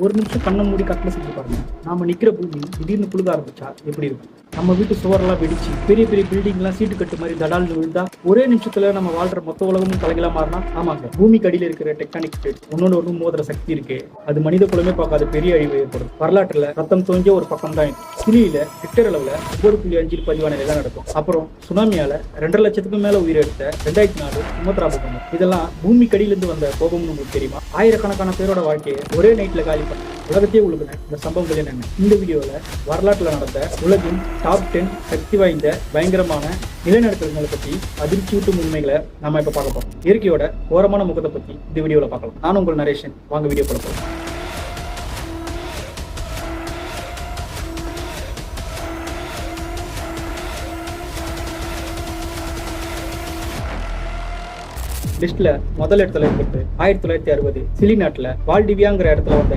ஒரு நிமிஷம் கண்ணை மூடி கட்டில செஞ்சு பாருங்க. நாம நிக்கிற பூமி திடீர்னு குளுக்க ஆரம்பிச்சா எப்படி இருக்கும்? நம்ம வீட்டு சுவரெல்லாம் வெடிச்சு பெரிய பெரிய பில்டிங்லாம் சீட்டு கட்டு மாதிரி தடால்னு விழுந்தா ஒரே நிமிஷத்துல நம்ம வாழ்ற மொத்த உலகமும் தலைகளா மாறினா, ஆமாங்க, பூமிக்கு அடியில இருக்கிற டெக்டானிக் பிளேட் ஒன்னொன்னு மோதுற சக்தி இருக்கு. அது மனித குலமே பார்க்காத பெரிய அழிவு ஏற்படும். வரலாற்றுல ரத்தம் தோஞ்ச ஒரு பக்கம் தான் இது. சிலியில ஹெக்டர் அளவுல 9.5 பதிவான நிலை நடக்கும். அப்புறம் சுனாமியால 2.5 லட்சத்துக்கும் மேல உயிரெடுத்த 2004 சுமத்ரா பூகம்பம். இதெல்லாம் பூமிக்கு அடியில இருந்து வந்த கோபம்னு உங்களுக்கு தெரியுமா? ஆயிரக்கணக்கான பேரோட வாழ்க்கையை ஒரே நைட்ல காலி பண்ண உலகத்தையே உழுகுன இந்த சம்பவங்கள் என்னென்ன? இந்த வீடியோல வரலாற்றுல நடந்த உலகின் டாப் 10 சக்தி வாய்ந்த பயங்கரமான நிலநடுக்கங்களை பத்தி அதிர்ச்சியூட்டும் உண்மைகளை நம்ம இப்ப பார்க்க போறோம். இயற்கையோட ஓரமான முகத்தை பத்தி இந்த வீடியோல பார்க்கலாம். நான் உங்கள் நரேஷன். வாங்க வீடியோ பார்க்கலாம். லிஸ்ட்ல முதல் இடத்துல இருக்கிறது 1960 சிலி நாட்டுல வால்டிவியாங்கிற இடத்துல வந்த